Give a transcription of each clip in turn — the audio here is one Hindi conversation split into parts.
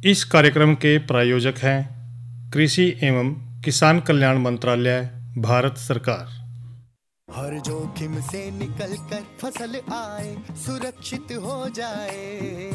इस कार्यक्रम के प्रायोजक हैं कृषि एवं किसान कल्याण मंत्रालय, भारत सरकार। हर जोखिम से निकल कर फसल आए, सुरक्षित हो जाए।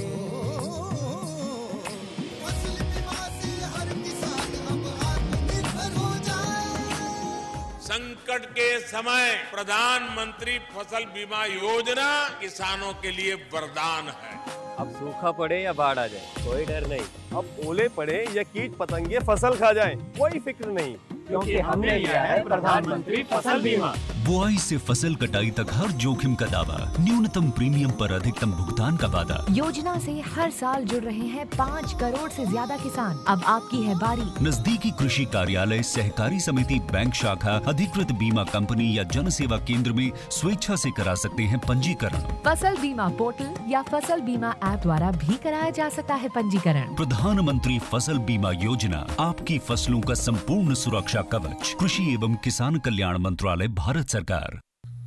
फसल बीमा से हर किसान अब आत्मनिर्भर हो जाए। संकट के समय प्रधानमंत्री फसल बीमा योजना किसानों के लिए वरदान है। अब सूखा पड़े या बाढ़ आ जाए, कोई डर नहीं। अब ओले पड़े या कीट पतंगे फसल खा जाए, कोई फिक्र नहीं, क्योंकि हमने लिया है प्रधानमंत्री फसल बीमा। बुआई से फसल कटाई तक हर जोखिम का दावा, न्यूनतम प्रीमियम पर अधिकतम भुगतान का वादा। योजना से हर साल जुड़ रहे हैं 5 करोड़ से ज्यादा किसान। अब आपकी है बारी। नजदीकी कृषि कार्यालय, सहकारी समिति, बैंक शाखा, अधिकृत बीमा कंपनी या जन सेवा केंद्र में स्वेच्छा से करा सकते हैं पंजीकरण। फसल बीमा पोर्टल या फसल बीमा ऐप द्वारा भी कराया जा सकता है पंजीकरण। प्रधानमंत्री फसल बीमा योजना, आपकी फसलों का संपूर्ण सुरक्षा कवच। कृषि एवं किसान कल्याण मंत्रालय, भारत सरकार।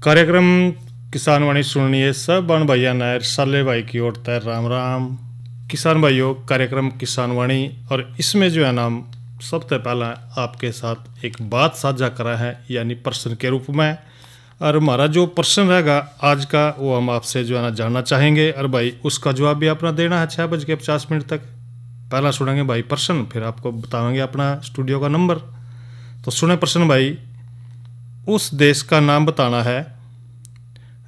कार्यक्रम किसान वाणी सुनिए सब बन भैया नायर साले भाई की ओर तय राम राम। किसान भाइयों, कार्यक्रम किसान वाणी और इसमें जो है नाम सबसे पहला आपके साथ एक बात साझा करा है, यानी प्रश्न के रूप में। और हमारा जो प्रश्न रहेगा आज का वो हम आपसे जो है ना जानना चाहेंगे, और भाई उसका जवाब भी अपना देना है 6:50 तक। पहला सुनेंगे भाई प्रश्न, फिर आपको बताएंगे अपना स्टूडियो का नंबर। तो सुने प्रश्न भाई, उस देश का नाम बताना है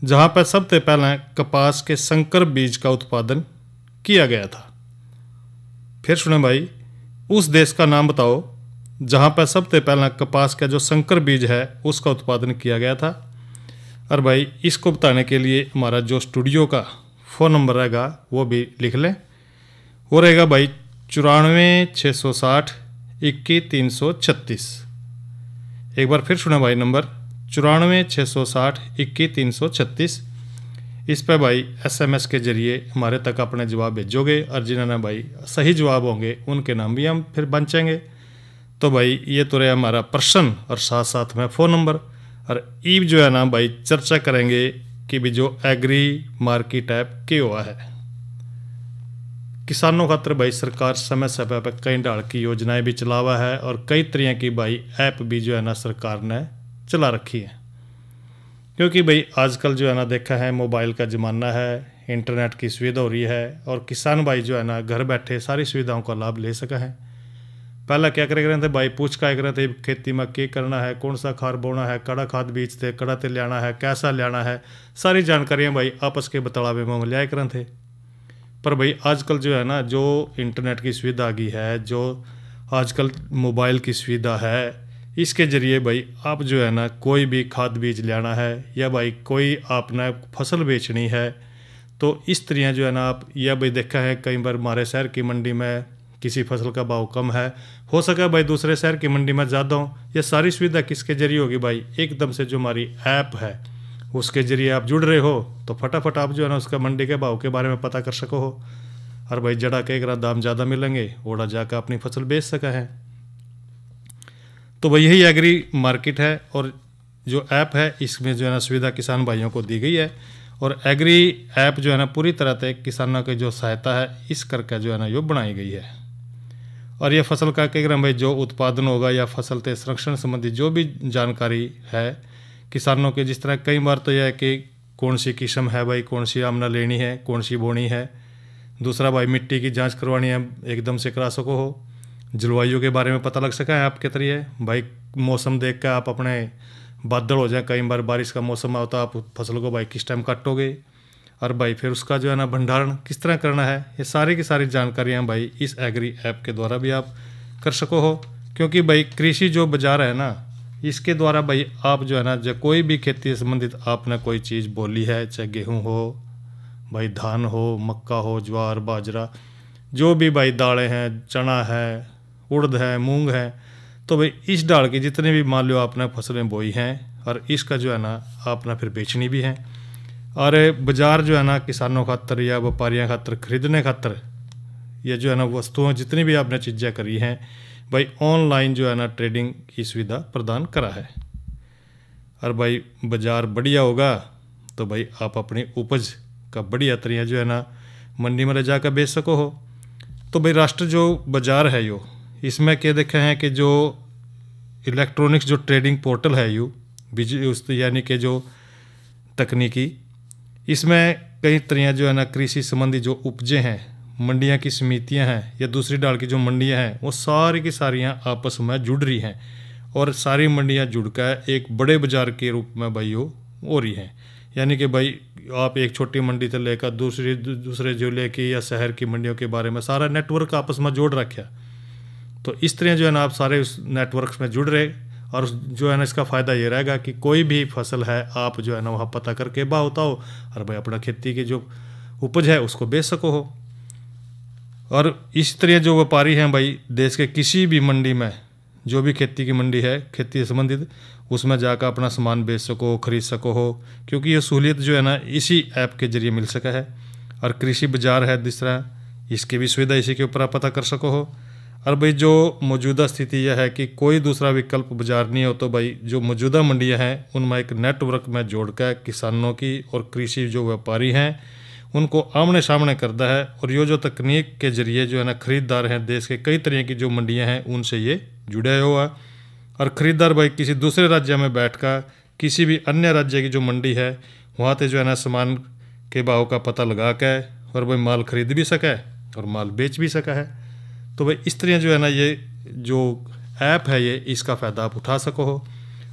जहाँ पर सबसे पहले कपास के संकर बीज का उत्पादन किया गया था। फिर सुने भाई, उस देश का नाम बताओ जहाँ पर सबसे पहला कपास का जो संकर बीज है उसका उत्पादन किया गया था। और भाई इसको बताने के लिए हमारा जो स्टूडियो का फ़ोन नंबर रहेगा वो भी लिख लें। वो रहेगा भाई 94 660 21 336। एक बार फिर सुना भाई नंबर 94 660 21 336। इस पर भाई SMS के जरिए हमारे तक अपने जवाब भेजोगे, और जिन्होंने भाई सही जवाब होंगे उनके नाम भी हम फिर बंचेंगे। तो भाई ये तो रहा हमारा प्रश्न और साथ साथ में फ़ोन नंबर। और ईब जो है ना भाई चर्चा करेंगे कि भी जो एग्री मार्केट ऐप क्या हुआ है। किसानों खातर भाई सरकार समय समय पर कई ढाल की योजनाएं भी चलावा है, और कई तरह की भाई ऐप भी जो है ना सरकार ने चला रखी है। क्योंकि भाई आजकल जो है ना देखा है मोबाइल का ज़माना है, इंटरनेट की सुविधा हो रही है, और किसान भाई जो है ना घर बैठे सारी सुविधाओं का लाभ ले सका है। पहला क्या करे रहे थे भाई, पूछ का रहे थे खेती में क्या करना है, कौन सा खाद बोना है, कड़ा खाद बीज थे, कड़ा तेल लेना है, कैसा लेना है, सारी जानकारियाँ भाई आपस के बतलावे में लिया करे थे। पर भाई आजकल जो है ना जो इंटरनेट की सुविधा आ गई है, जो आजकल मोबाइल की सुविधा है, इसके ज़रिए भाई आप जो है ना कोई भी खाद बीज लेना है या भाई कोई आपने फसल बेचनी है, तो इस तरह जो है ना आप यह भाई देखा है कई बार हमारे शहर की मंडी में किसी फसल का भाव कम है, हो सका भाई दूसरे शहर की मंडी में ज़्यादा हो। ये सारी सुविधा किसके जरिए होगी भाई, एकदम से जो हमारी ऐप है उसके ज़रिए आप जुड़ रहे हो, तो फटाफट आप जो है ना उसका मंडी के भाव के बारे में पता कर सको हो। और भाई जड़ा के एक दाम ज़्यादा मिलेंगे, ओड़ा जाकर अपनी फसल बेच सका है। तो भाई यही एग्री मार्केट है, और जो ऐप है इसमें जो है ना सुविधा किसान भाइयों को दी गई है। और एग्री ऐप जो है ना पूरी तरह से किसानों की जो सहायता है इस करके जो है ना यो बनाई गई है। और यह फसल का कई भाई जो उत्पादन होगा या फसल के संरक्षण संबंधी जो भी जानकारी है किसानों के, जिस तरह कई बार तो यह है कि कौन सी किस्म है भाई, कौन सी आमना लेनी है, कौन सी बोनी है। दूसरा भाई मिट्टी की जांच करवानी है, एकदम से करा सको हो। जलवायु के बारे में पता लग सका है आपके तरीके भाई, मौसम देख कर आप अपने बादल हो जाए, कई बार बारिश का मौसम आता है, आप फसल को भाई किस टाइम काटोगे, और भाई फिर उसका जो है ना भंडारण किस तरह करना है। ये सारी की सारी जानकारियाँ भाई इस एग्री ऐप के द्वारा भी आप कर सको हो। क्योंकि भाई कृषि जो बाजार है ना, इसके द्वारा भाई आप जो है ना जो कोई भी खेती से संबंधित आपने कोई चीज़ बोली है, चाहे गेहूँ हो भाई, धान हो, मक्का हो, ज्वार बाजरा, जो भी भाई दालें हैं, चना है, उड़द है, मूंग है, तो भाई इस डाल की जितने भी मान लो आपने फसलें बोई हैं, और इसका जो है ना आपने फिर बेचनी भी है। और बाज़ार जो है ना किसानों खातर या व्यापारियों खातर खरीदने खातर ये जो है ना वस्तुएं जितनी भी आपने चीज़ें करी हैं भाई ऑनलाइन जो है ना ट्रेडिंग की सुविधा प्रदान करा है। और भाई बाज़ार बढ़िया होगा तो भाई आप अपनी उपज का बढ़िया तरीका जो है ना मंडी में ले जाकर बेच सको हो। तो भाई राष्ट्र जो बाजार है यो, इसमें क्या देखे हैं कि जो इलेक्ट्रॉनिक्स जो ट्रेडिंग पोर्टल है यू यानी कि जो तकनीकी, इसमें कई तरह जो है ना कृषि संबंधी जो उपजे हैं, मंडियां की समितियां हैं या दूसरी डाल की जो मंडियां हैं, वो सारी की सारियां आपस में जुड़ रही हैं और सारी मंडियां जुड़कर एक बड़े बाजार के रूप में भाई वो हो रही हैं। यानी कि भाई आप एक छोटी मंडी से लेकर दूसरे जिले की या शहर की मंडियों के बारे में सारा नेटवर्क आपस में जोड़ रखा। तो इस तरह जो है ना आप सारे उस नेटवर्क में जुड़ रहे और जो है ना इसका फ़ायदा ये रहेगा कि कोई भी फसल है आप जो है ना वहाँ पता करके भाव होता हो और भाई अपना खेती की जो उपज है उसको बेच सको हो। और इस तरह जो व्यापारी हैं भाई देश के किसी भी मंडी में, जो भी खेती की मंडी है खेती से संबंधित, उसमें जाकर अपना सामान बेच सको, खरीद सको हो, क्योंकि ये सहूलियत जो है ना इसी ऐप के जरिए मिल सका है। और कृषि बाजार है दूसरा, इसकी भी सुविधा इसी के ऊपर आप पता कर सको हो। और भाई जो मौजूदा स्थिति यह है कि कोई दूसरा विकल्प बाजार नहीं हो, तो भाई जो मौजूदा मंडियां हैं उनमें एक नेटवर्क में जोड़कर किसानों की और कृषि जो व्यापारी हैं उनको आमने सामने करता है। और ये जो तकनीक के जरिए जो है ना खरीदार हैं देश के कई तरह की जो मंडियां हैं उनसे ये जुड़े हुआ। और ख़रीदार भाई किसी दूसरे राज्य में बैठकर किसी भी अन्य राज्य की जो मंडी है वहाँ से जो है ना सामान के भाव का पता लगा के और भाई माल खरीद भी सका है और माल बेच भी सका है। तो भाई इस तरह जो है ना ये जो ऐप है ये इसका फ़ायदा आप उठा सको हो।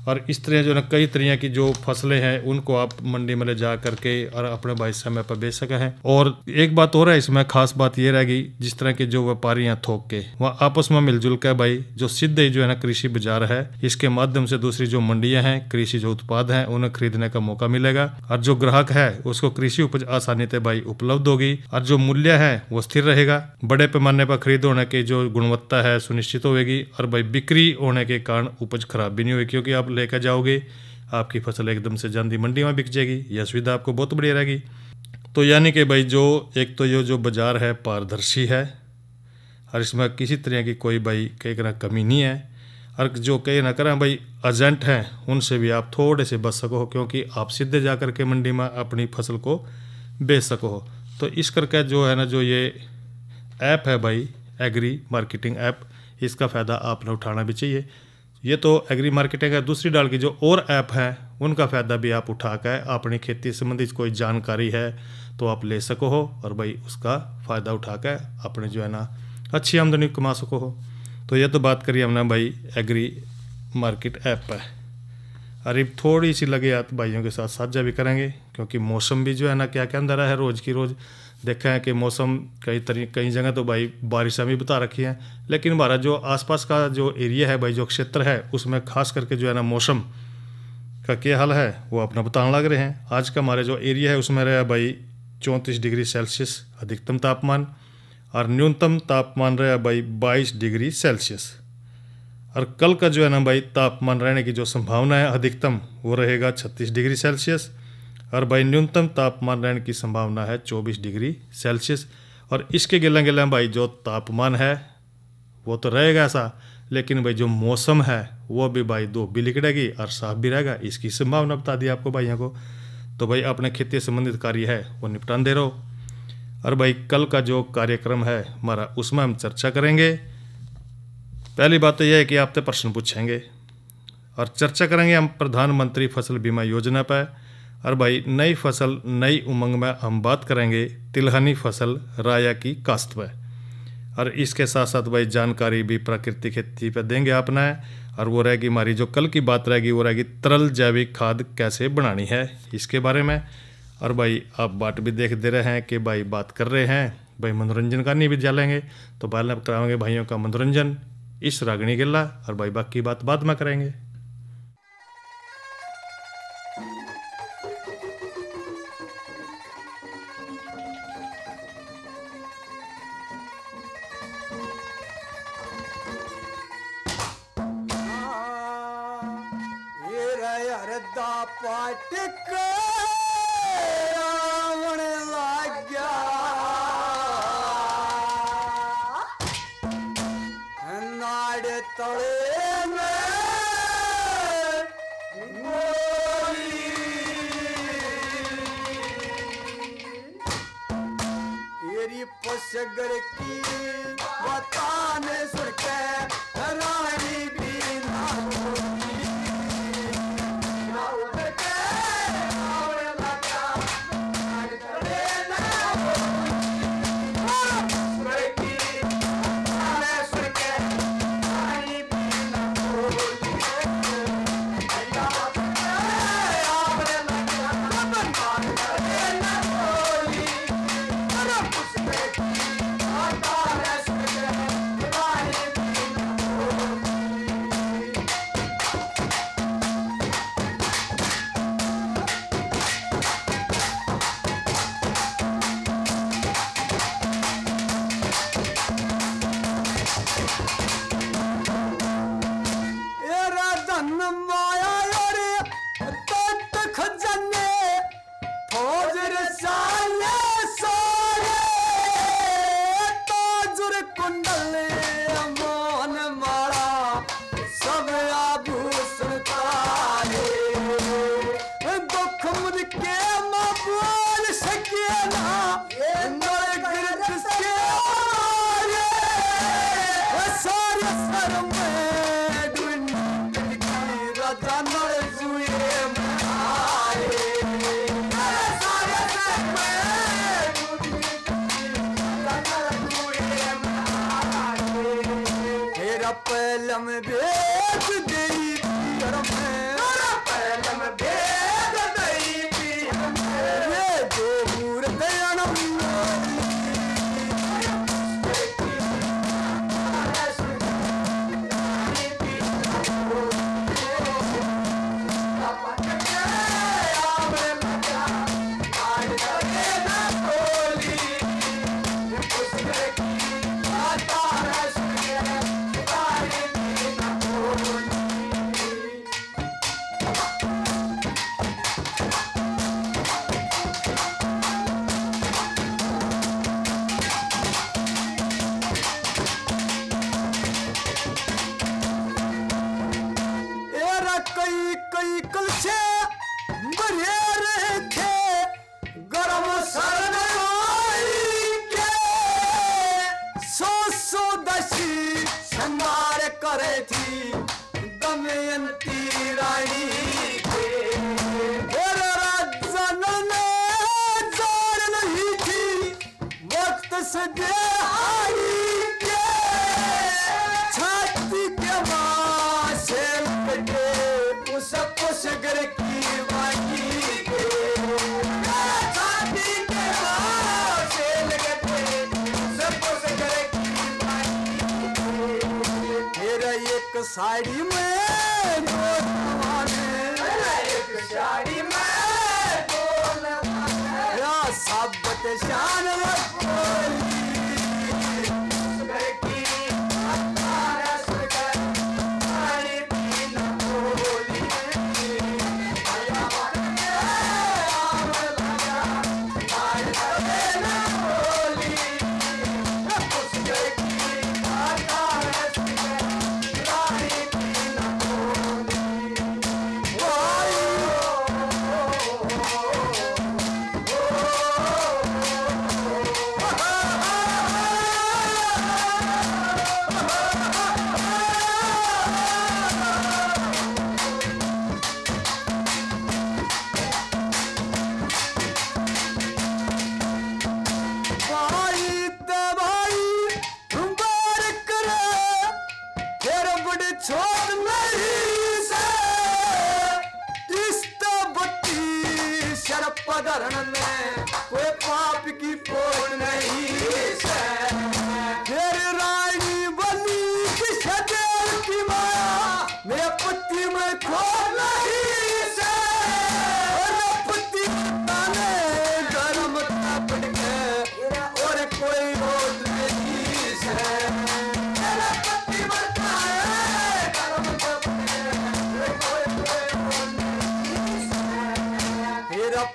और इस तरह जो है ना कई तरह की जो फसलें हैं उनको आप मंडी में ले जा करके और अपने भाई समय पर बेच सके हैं। और एक बात और है इसमें, खास बात ये रहेगी, जिस तरह के जो व्यापारी हैं थोक के वह आपस में मिलजुल कर भाई जो सीधे ही जो है ना कृषि बाजार है इसके माध्यम से दूसरी जो मंडियां हैं कृषि जो उत्पाद हैं उन्हें खरीदने का मौका मिलेगा। और जो ग्राहक है उसको कृषि उपज आसानी से भाई उपलब्ध होगी और जो मूल्य है वो स्थिर रहेगा। बड़े पैमाने पर खरीद होने की जो गुणवत्ता है सुनिश्चित होगी और भाई बिक्री होने के कारण उपज खराब भी नहीं होगी, क्योंकि आप लेकर जाओगे आपकी फसल एकदम से जांदी मंडी में बिक जाएगी। यह सुविधा आपको बहुत बढ़िया रहेगी। तो यानी कि भाई जो एक तो ये जो बाजार है पारदर्शी है और इसमें किसी तरह की कोई भाई कहीं ना कमी नहीं है। और जो कहीं ना करें भाई एजेंट हैं उनसे भी आप थोड़े से बच सको हो, क्योंकि आप सीधे जा कर के मंडी में अपनी फसल को बेच सको हो। तो इस करके जो है ना जो ये ऐप है भाई एग्री मार्केटिंग ऐप, इसका फ़ायदा आपने उठाना भी चाहिए। ये तो एग्री मार्केटिंग है। दूसरी डाल की जो और ऐप है उनका फ़ायदा भी आप उठा कर अपनी खेती संबंधित कोई जानकारी है तो आप ले सको हो और भाई उसका फ़ायदा उठा कर अपने जो है ना अच्छी आमदनी कमा सको हो। तो ये तो बात करिए हमने भाई एग्री मार्केट ऐप पर। अरे थोड़ी सी लगे हाथ भाइयों के साथ साझा भी करेंगे, क्योंकि मौसम भी जो है ना क्या क्या अंदर है रोज़ की रोज़ देखा है कि मौसम कई जगह तो भाई बारिशें भी बता रखी हैं, लेकिन हमारा जो आसपास का जो एरिया है भाई जो क्षेत्र है उसमें खास करके जो है ना मौसम का क्या हाल है वो अपना बताने लग रहे हैं। आज का हमारे जो एरिया है उसमें रहा भाई 34 डिग्री सेल्सियस अधिकतम तापमान और न्यूनतम तापमान रहा भाई 22 डिग्री सेल्सियस। और कल का जो है ना भाई तापमान रहने की जो संभावना है अधिकतम वो रहेगा 36 डिग्री सेल्सियस और भाई न्यूनतम तापमान रहने की संभावना है 24 डिग्री सेल्सियस। और इसके गिला गिला भाई जो तापमान है वो तो रहेगा ऐसा, लेकिन भाई जो मौसम है वो भी भाई दो भी लिकड़ेगी और साफ भी रहेगा, इसकी संभावना बता दी आपको भाइयों को। तो भाई अपने खेती संबंधित कार्य है वो निपटान दे रहो। और भाई कल का जो कार्यक्रम है हमारा उसमें हम चर्चा करेंगे। पहली बात तो यह है कि आपसे प्रश्न पूछेंगे और चर्चा करेंगे हम प्रधानमंत्री फसल बीमा योजना पर। और भाई नई फसल नई उमंग में हम बात करेंगे तिलहनी फसल राया की काश्त पर। और इसके साथ साथ भाई जानकारी भी प्राकृतिक खेती पर देंगे आपने। और वो रहेगी हमारी जो कल की बात रहेगी वो रहेगी तरल जैविक खाद कैसे बनानी है इसके बारे में। और भाई आप बात भी देख दे रहे हैं कि भाई बात कर रहे हैं भाई मनोरंजन का नहीं भी जालेंगे, तो पहले कराएंगे भाइयों का मनोरंजन इस रागनी गिल्ला और भाई बाकी बात बाद में करेंगे। तेरी पसगर की बताने सुन के रानी भी ना होगी ना उठ के आवे लगा करे ना पसगर की बताने सुन के रानी भी ना होगी या आवे लगा करे ना होगी पलम भेद दई पीर में पलम भेद दई पीर में ये दो मूर दयान करे थी दमयंती रानी के राजन ने जान नहीं थी वक्त से आई के छाती के मासे लपटे उस पुसगर की वाणी के छाती के मासे लपटे उस पुसगर की एक साड़ी में दो नवाने एक साड़ी में दो नवाने या साबत शान रखोली की अतारा सुगर साड़ी भी न बोली आया बाटे आम लगा आज न बोली उसके की अतारा सुगर पधरण में कोई पाप की पोल नहीं से फिर रानी बनी की सदेव की माया मेरे पति में खो नहीं से पति ताने गरम तपट के और कोई रोज नहीं से मेरा पति मरता है गरम तपट के कोई रोज नहीं से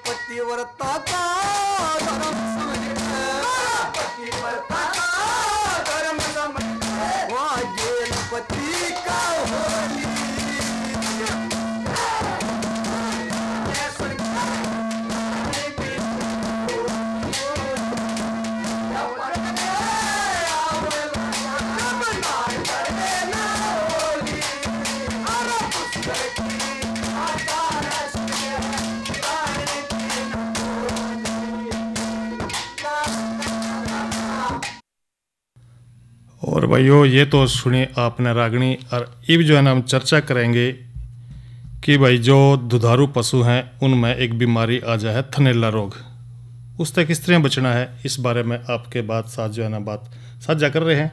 पतिव्रता और भाइयों ये तो सुनिए आपने रागनी। और अब जो है ना हम चर्चा करेंगे कि भाई जो दुधारू पशु हैं उनमें एक बीमारी आ जाए है थनैला रोग, उससे किस तरह बचना है, इस बारे में आपके बात साथ जो है ना बात साझा कर रहे हैं।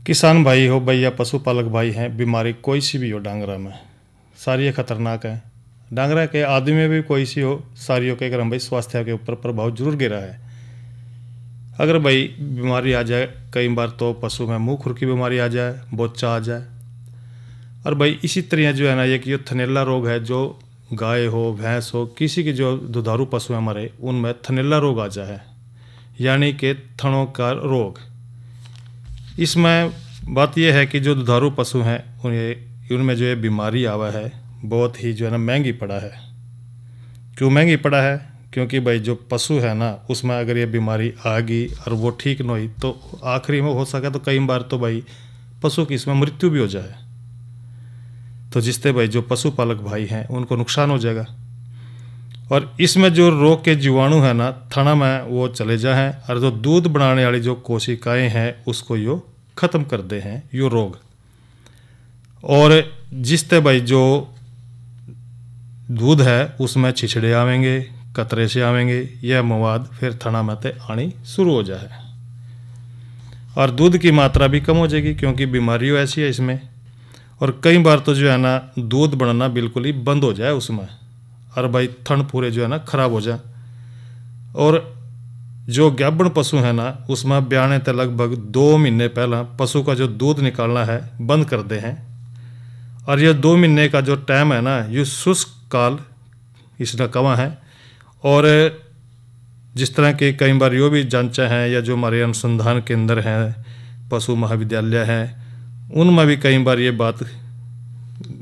किसान भाई हो भाई या पशुपालक भाई हैं, बीमारी कोई सी भी हो डांगरा में, सारी खतरनाक है। डांगरा के आदमी में भी कोई सी हो, सारियों के क्रम भाई स्वास्थ्य के ऊपर प्रभाव जरूर गिरा है। अगर भाई बीमारी आ जाए, कई बार तो पशु में मुंह खुर की बीमारी आ जाए, बोचा आ जाए। और भाई इसी तरह जो है ना एक ये थनैला रोग है, जो गाय हो भैंस हो किसी की जो दुधारू पशु है हमारे, उनमें थनैला रोग आ जाए, यानी कि थनों का रोग। इसमें बात यह है कि जो दुधारू पशु हैं उनमें जो ये बीमारी आवा है बहुत ही जो है ना महंगी पड़ा है। क्यों महंगी पड़ा है? क्योंकि भाई जो पशु है ना उसमें अगर ये बीमारी आ गई और वो ठीक न हुई तो आखिरी में हो सके तो कई बार तो भाई पशु की इसमें मृत्यु भी हो जाए, तो जिससे भाई जो पशुपालक भाई हैं उनको नुकसान हो जाएगा। और इसमें जो रोग के जीवाणु है ना थना में वो चले जाए और जो दूध बनाने वाली जो कोशिकाएं हैं उसको यो ख़त्म कर दे हैं यो रोग। और जिससे भाई जो दूध है उसमें छिछड़े आवेंगे, कतरे से आवेंगे, यह मवाद फिर थना में ते आनी शुरू हो जाए और दूध की मात्रा भी कम हो जाएगी क्योंकि बीमारी ऐसी है इसमें। और कई बार तो जो है ना दूध बनना बिल्कुल ही बंद हो जाए उसमें, और भाई थन पूरे जो है ना खराब हो जाए। और जो गाभण पशु है ना उसमें ब्याने तक लगभग 2 महीने पहला पशु का जो दूध निकालना है बंद कर दे हैं। और यह 2 महीने का जो टाइम है ना ये शुष्क काल इसका कवा है। और जिस तरह के कई बार यो भी जांचा हैं या जो हमारे अनुसंधान केंद्र हैं, पशु महाविद्यालय हैं, उनमें भी कई बार ये बात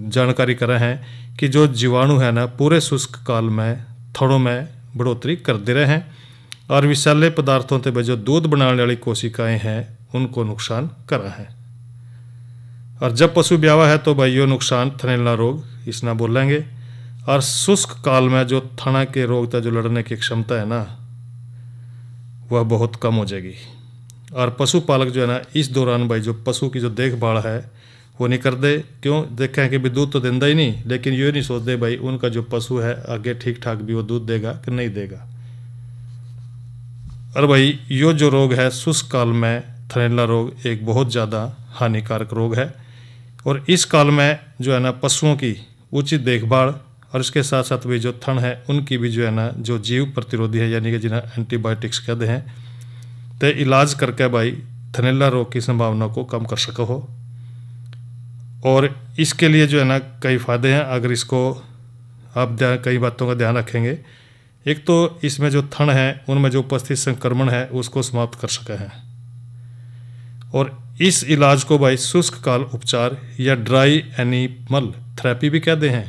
जानकारी कर रहे हैं कि जो जीवाणु है ना पूरे शुष्क काल में थनों में बढ़ोतरी कर दे रहे हैं और विषैले पदार्थों से जो दूध बनाने वाली कोशिकाएं हैं उनको नुकसान कर रहे हैं। और जब पशु ब्यावा है तो भाई यो नुकसान थनैला रोग इसना बोलेंगे। और शुष्क काल में जो थना के रोग तक जो लड़ने की क्षमता है ना वह बहुत कम हो जाएगी। और पशुपालक जो है ना इस दौरान भाई जो पशु की जो देखभाल है वो नहीं कर दे। क्यों? देखें कि भाई दूध तो देता ही नहीं, लेकिन ये नहीं सोचते भाई उनका जो पशु है आगे ठीक ठाक भी वो दूध देगा कि नहीं देगा। और भाई यो जो रोग है शुष्क काल में थनैला रोग एक बहुत ज़्यादा हानिकारक रोग है। और इस काल में जो है ना पशुओं की उचित देखभाल और इसके साथ साथ भी जो थन है उनकी भी जो है ना जो जीव प्रतिरोधी है यानी कि जिन्हें एंटीबायोटिक्स कहते हैं तो इलाज करके भाई थनैला रोग की संभावना को कम कर सको हो। और इसके लिए जो है ना कई फ़ायदे हैं अगर इसको आप कई बातों का ध्यान रखेंगे। एक तो इसमें जो थन है उनमें जो उपस्थित संक्रमण है उसको समाप्त कर सके हैं। और इस इलाज को भाई शुष्क काल उपचार या ड्राई एनिमल थेरेपी भी कहते हैं।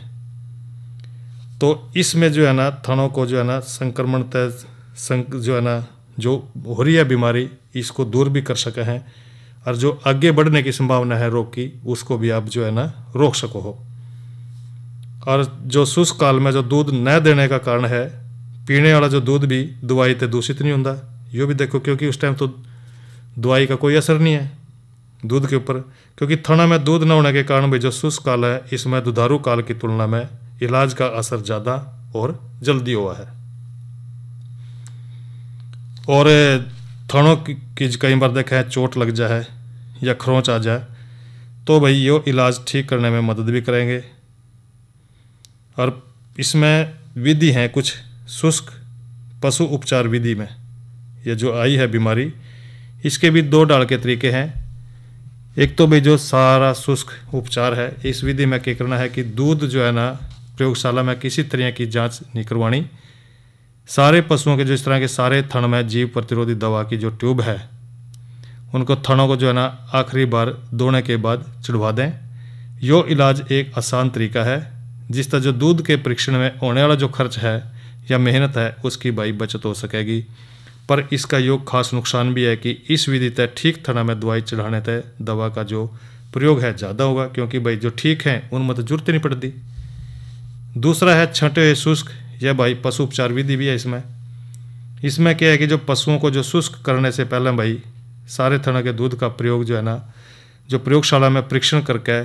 तो इसमें जो है ना थनों को जो है ना संक्रमण जो है ना जो हो रही है बीमारी इसको दूर भी कर सके हैं और जो आगे बढ़ने की संभावना है रोग की उसको भी आप जो है ना रोक सको हो। और जो शुष्क काल में जो दूध न देने का कारण है पीने वाला जो दूध भी दवाई से दूषित नहीं होता, यो भी देखो क्योंकि उस टाइम तो दवाई का कोई असर नहीं है दूध के ऊपर, क्योंकि थना में दूध न होने के कारण भी जो शुष्क काल है इसमें दुधारू काल की तुलना में इलाज का असर ज़्यादा और जल्दी हुआ है। और थनों की कई बार देखा है चोट लग जाए या खरोंच आ जाए तो भाई यो इलाज ठीक करने में मदद भी करेंगे। और इसमें विधि हैं कुछ शुष्क पशु उपचार विधि में ये जो आई है बीमारी इसके भी 2 ढाल के तरीके हैं। एक तो भाई जो सारा शुष्क उपचार है इस विधि में क्या करना है कि दूध जो है ना प्रयोगशाला में किसी तरह की जांच नहीं करवानी। सारे पशुओं के जो इस तरह के सारे थन में जीव प्रतिरोधी दवा की जो ट्यूब है उनको थनों को जो है ना आखिरी बार धोने के बाद चढ़वा दें। यो इलाज एक आसान तरीका है जिस तरह जो दूध के परीक्षण में होने वाला जो खर्च है या मेहनत है उसकी भाई बचत हो सकेगी। पर इसका यो खास नुकसान भी है कि इस विधि तय ठीक थना में दवाई चढ़ाने तय दवा का जो प्रयोग है ज़्यादा होगा क्योंकि भाई जो ठीक हैं उनमें तो जरूरत ही नहीं पड़ती। दूसरा है छंटे हुए शुष्क, यह भाई पशु उपचार विधि भी है। इसमें क्या है कि जो पशुओं को जो शुष्क करने से पहले भाई सारे तरह के दूध का प्रयोग जो है ना, जो प्रयोगशाला में परीक्षण करके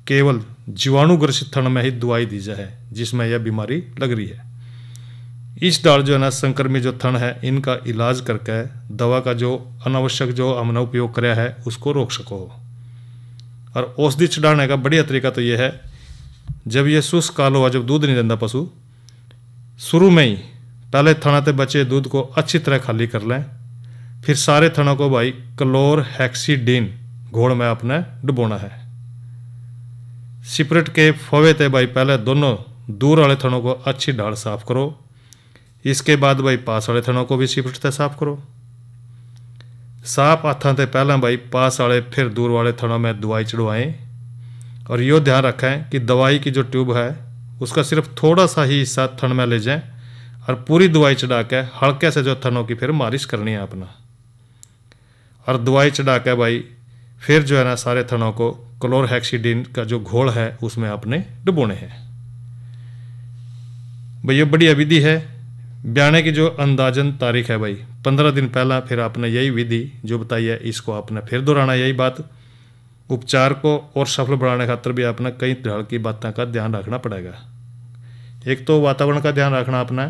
केवल जीवाणुग्रसित थन में ही दवाई दी जाए जिसमें यह बीमारी लग रही है। इस डाल जो है ना संक्रमित जो थन है इनका इलाज करके दवा का जो अनावश्यक जो हमने उपयोग कराया है उसको रोक सको। और औषधि चढ़ाने का बढ़िया तरीका तो यह है, जब ये शुष्क काल हुआ, जब दूध नहीं देता पशु, शुरू में ही पहले थनाते बचे दूध को अच्छी तरह खाली कर लें, फिर सारे थनों को भाई क्लोरहेक्सीडीन घोल में आपने डुबोना है। सिपरेट के फवे थे भाई पहले दोनों दूर वाले थनों को अच्छी ढाल साफ करो, इसके बाद भाई पास वाले थनों को भी सिपरेट से साफ करो। साफ हाथों से पहले भाई पास वाले फिर दूर वाले थनों में दवाई चढ़वाएं, और यो ध्यान रखें कि दवाई की जो ट्यूब है उसका सिर्फ थोड़ा सा ही हिस्सा थन में ले जाएं और पूरी दवाई चढ़ा के हल्के से जो थनों की फिर मालिश करनी है अपना। और दवाई चढ़ा के भाई फिर जो है ना सारे थनों को क्लोरहेक्सीडीन का जो घोल है उसमें आपने डुबोने हैं। भाई ये बढ़िया विधि है। ब्याने की जो अंदाजन तारीख है भाई 15 दिन पहला फिर आपने यही विधि जो बताई है इसको आपने फिर दोहराना। यही बात उपचार को और सफल बनाने खातर भी आपने कई तरह की बातों का ध्यान रखना पड़ेगा। एक तो वातावरण का ध्यान रखना अपना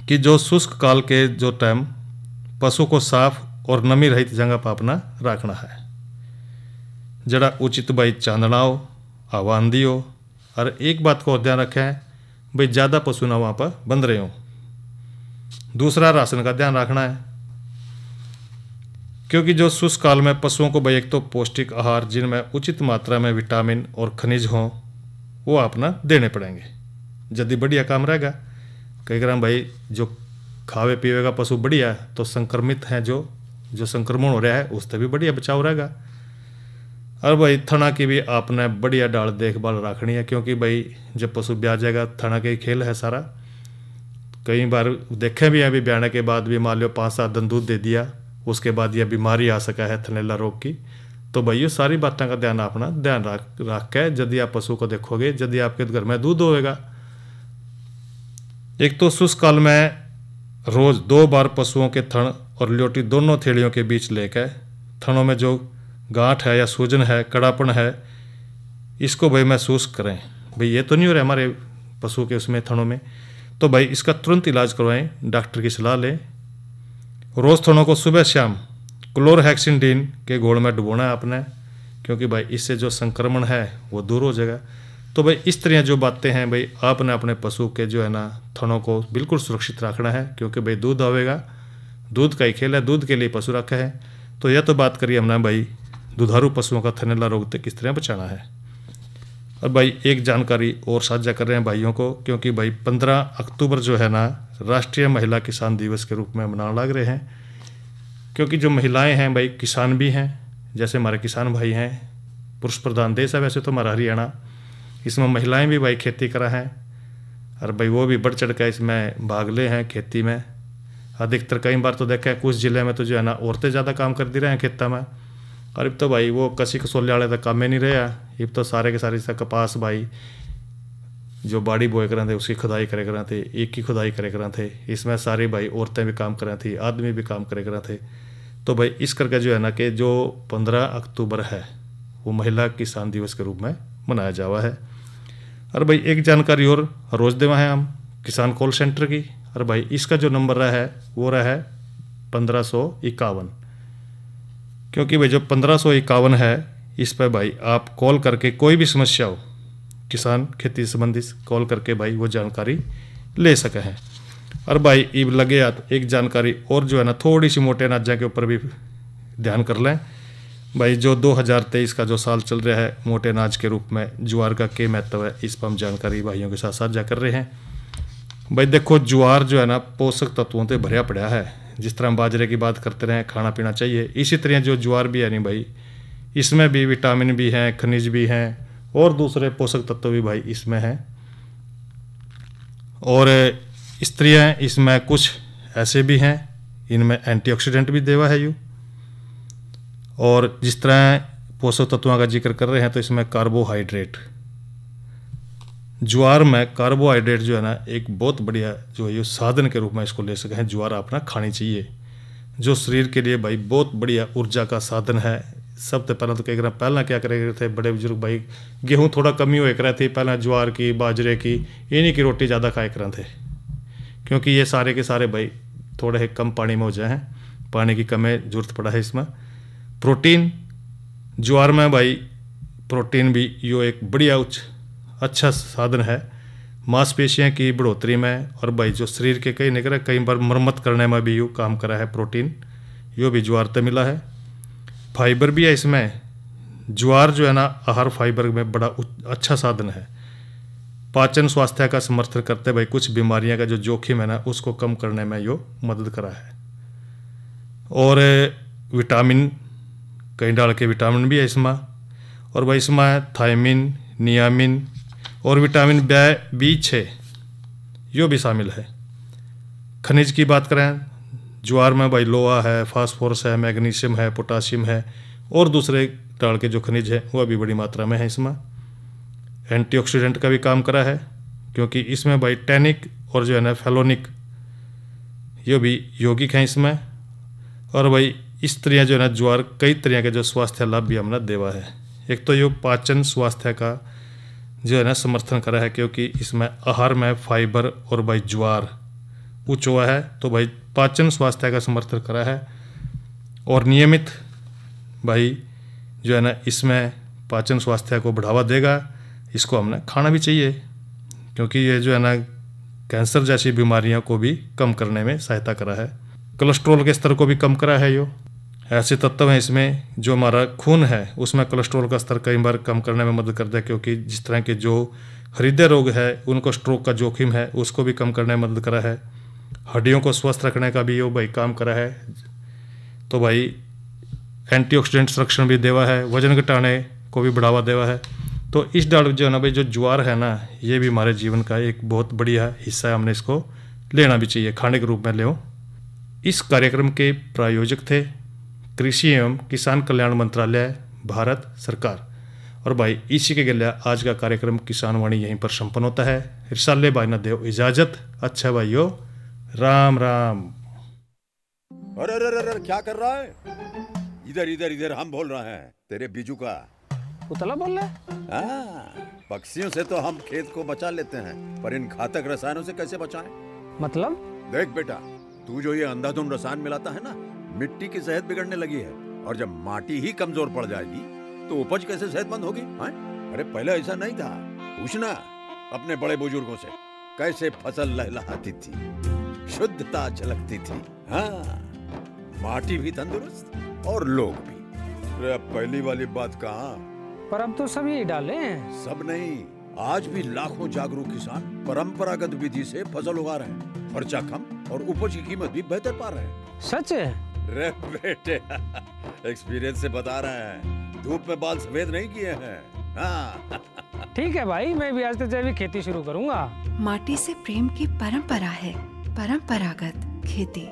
कि जो शुष्क काल के जो टाइम पशु को साफ और नमी रहित जगह पर अपना रखना है, जरा उचित भाई चांदना हो, हवा आंधी हो। और एक बात को ध्यान रखें भाई ज़्यादा पशु ना वहाँ पर बंध रहे हों। दूसरा राशन का ध्यान रखना है, क्योंकि जो शुष्क काल में पशुओं को भाई एक तो पौष्टिक आहार जिनमें उचित मात्रा में विटामिन और खनिज हों वो अपना देने पड़ेंगे, यदि बढ़िया काम रहेगा। कई बार भाई जो खावे पीवे का पशु बढ़िया है तो संक्रमित हैं जो संक्रमण हो रहा है उससे भी बढ़िया बचाव रहेगा। और भाई थना की भी आपने बढ़िया डाल देखभाल रखनी है, क्योंकि भाई जब पशु ब्याह जाएगा थना के ही खेल है सारा। कई बार देखे भी हैं अभी ब्याने के बाद भी मान लो 5-7 दिन दूध दे दिया, उसके बाद यह बीमारी आ सका है थनैला रोग की। तो भाई ये सारी बातों का ध्यान अपना ध्यान रख के यदि आप पशु को देखोगे, यदि आपके घर में दूध होएगा, एक तो शुष्क काल में रोज 2 बार पशुओं के थन और ल्योटी दोनों थैलियों के बीच लेकर थनों में जो गांठ है या सूजन है, कड़ापन है, इसको भाई महसूस करें। भाई ये तो नहीं हो रहा हमारे पशु के उसमें थनों में, तो भाई इसका तुरंत इलाज करवाएं, डॉक्टर की सलाह लें। रोज़ थनों को सुबह शाम क्लोरहेक्सीडीन के घोल में डुबोना है आपने, क्योंकि भाई इससे जो संक्रमण है वो दूर हो जाएगा। तो भाई इस तरह जो बातें हैं भाई आपने अपने पशु के जो है ना थनों को बिल्कुल सुरक्षित रखना है, क्योंकि भाई दूध आवेगा, दूध का ही खेल है, दूध के लिए पशु रखा है। तो यह तो बात करिए हमने भाई दुधारू पशुओं का थनैला रोग से किस तरह बचाना है। और भाई एक जानकारी और साझा कर रहे हैं भाइयों को, क्योंकि भाई 15 अक्टूबर जो है ना राष्ट्रीय महिला किसान दिवस के रूप में मनाने लग रहे हैं। क्योंकि जो महिलाएं हैं भाई किसान भी हैं, जैसे हमारे किसान भाई हैं, पुरुष प्रधान देश है वैसे तो हमारा हरियाणा, इसमें महिलाएं भी भाई खेती करा हैं और भाई वो भी बढ़ चढ़ कर इसमें भाग ले हैं खेती में। अधिकतर कई बार तो देखा है कुछ जिले में तो जो है ना औरतें ज़्यादा काम कर दे रहे हैं खेतों में, और अब तो भाई वो कसी कसोले वाले तक काम ही नहीं रहा। अब तो सारे के सारे कपास भाई जो बाड़ी बोए करें थे उसकी खुदाई करे करें थे, एक की खुदाई करे करें थे, इसमें सारी भाई औरतें भी काम करें थी, आदमी भी काम करे करें थे। तो भाई इस करके जो है ना कि जो 15 अक्टूबर है वो महिला किसान दिवस के रूप में मनाया जावा है। और भाई एक जानकारी और रोज़ देवा है हम किसान कॉल सेंटर की, और भाई इसका जो नंबर रहा है वो रहा है 1551, क्योंकि भाई जो 1551 है इस पर भाई आप कॉल करके कोई भी समस्या हो किसान खेती संबंधित कॉल करके भाई वो जानकारी ले सके हैं। और भाई इब लगे एक जानकारी और जो है ना थोड़ी सी मोटे अनाजा के ऊपर भी ध्यान कर लें। भाई जो 2023 का जो साल चल रहा है मोटे अनाज के रूप में ज्वार का क्या महत्व है, इस पर हम जानकारी भाइयों के साथ साझा कर रहे हैं। भाई देखो ज्वार जो है ना पोषक तत्वों से भरिया पड़ा है, जिस तरह हम बाजरे की बात करते रहे खाना पीना चाहिए, इसी तरह जो ज्वार भी है नहीं भाई इसमें भी विटामिन भी हैं, खनिज भी हैं और दूसरे पोषक तत्व भी भाई इसमें हैं। और स्त्रियाँ इसमें कुछ ऐसे भी हैं इनमें एंटीऑक्सीडेंट भी देवा है यू। और जिस तरह पोषक तत्वों का जिक्र कर रहे हैं तो इसमें कार्बोहाइड्रेट, ज्वार में कार्बोहाइड्रेट जो है ना एक बहुत बढ़िया जो है ये साधन के रूप में इसको ले सके हैं। ज्वार अपना खानी चाहिए, जो शरीर के लिए भाई बहुत बढ़िया ऊर्जा का साधन है। सबसे पहले तो कह पहला क्या करे थे बड़े बुजुर्ग भाई, गेहूँ थोड़ा कमी हो रहा थी, पहले ज्वार की बाजरे की इन्हीं की रोटी ज़्यादा खाए कर थे, क्योंकि ये सारे के सारे भाई थोड़े कम पानी में हो जाए हैं, पानी की कमी जरूरत पड़ा है इसमें। प्रोटीन ज्वार में भाई प्रोटीन भी यो एक बढ़िया अच्छा साधन है मांसपेशियाँ की बढ़ोतरी में, और भाई जो शरीर के कई बार मरम्मत करने में भी यो काम करा है प्रोटीन, यो भी ज्वार से मिला है। फाइबर भी है इसमें, ज्वार जो है ना आहार फाइबर में बड़ा अच्छा साधन है, पाचन स्वास्थ्य का समर्थन करते भाई कुछ बीमारियां का जो जोखिम है ना उसको कम करने में यो मदद करा है। और विटामिन कई डाल के विटामिन भी है इसमें, और भाई इसमें थायमिन, नियामिन और विटामिन B6 यो भी शामिल है। खनिज की बात करें ज्वार में भाई लोहा है, फास्फोरस है, मैग्नीशियम है, पोटाशियम है और दूसरे डाल के जो खनिज है वह भी बड़ी मात्रा में है इसमें। एंटीऑक्सीडेंट का भी काम करा है, क्योंकि इसमें भाई टैनिक और जो है ना फेलोनिक ये भी यौगिक हैं इसमें। और भाई इस तरह जो है ना ज्वार कई तरह के जो स्वास्थ्य लाभ भी हमने देवा है। एक तो ये पाचन स्वास्थ्य का जो है ना समर्थन करा है, क्योंकि इसमें आहार में फाइबर और भाई ज्वार उच्च हुआ है, तो भाई पाचन स्वास्थ्य का समर्थन करा है। और नियमित भाई जो है ना इसमें पाचन स्वास्थ्य को बढ़ावा देगा, इसको हमने खाना भी चाहिए, क्योंकि ये जो है ना कैंसर जैसी बीमारियों को भी कम करने में सहायता करा है। कोलेस्ट्रॉल के स्तर को भी कम करा है। यो ऐसे तत्व हैं इसमें जो हमारा खून है उसमें कोलेस्ट्रॉल का स्तर कई बार कम करने में मदद करता है, क्योंकि जिस तरह के जो हृदय रोग है उनको स्ट्रोक का जोखिम है उसको भी कम करने में मदद करा है। हड्डियों को स्वस्थ रखने का भी यो भाई काम करा है। तो भाई एंटीऑक्सीडेंट संरक्षण भी देवा है, वजन घटाने को भी बढ़ावा देवा है। तो इस डाल जो है ना भाई जो ज्वार है ना ये भी हमारे जीवन का एक बहुत बढ़िया हिस्सा है, हमने इसको लेना भी चाहिए, खाने के रूप में ले। इस कार्यक्रम के प्रायोजक थे कृषि एवं किसान कल्याण मंत्रालय, भारत सरकार। और भाई इसी के गले आज का कार्यक्रम किसान वाणी यहीं पर संपन्न होता है। रिसाले भाई न देव इजाजत। अच्छा भाइयों, राम राम। अरे अरे अरे क्या कर रहा है? इधर इधर इधर हम बोल रहे हैं तेरे बीजू का। उतला बोल रहा है? हाँ, पक्षियों से तो हम खेत को बचा लेते हैं, पर इन घातक रसायनों से कैसे बचाएं? मतलब? देख बेटा, तू जो ये अंधाधुंध रसायन मिलाता है ना, मिट्टी की सेहत बिगड़ने लगी है, और जब माटी ही कमजोर पड़ जाएगी तो उपज कैसे सेहतमंद होगी? अरे पहले ऐसा नहीं था, पूछना अपने बड़े बुजुर्गों से, कैसे फसल लहलहाती थी, शुद्धता झलकती थी। हाँ, माटी भी तंदुरुस्त और लोग भी। अरे अब पहली वाली बात कहाँ? पर अब तो सब यही डाले हैं। सब नहीं, आज भी लाखों जागरूक किसान परंपरागत विधि से फसल उगा रहे हैं, खर्चा कम और उपज की कीमत भी बेहतर पा रहे हैं। सच है? रे बेटे, एक्सपीरियंस से बता रहे हैं, धूप में बाल सफेद नहीं किए हैं। हाँ। ठीक है भाई, मैं भी आज से जैविक खेती शुरू करूंगा। माटी से प्रेम की परंपरा है, परंपरागत खेती।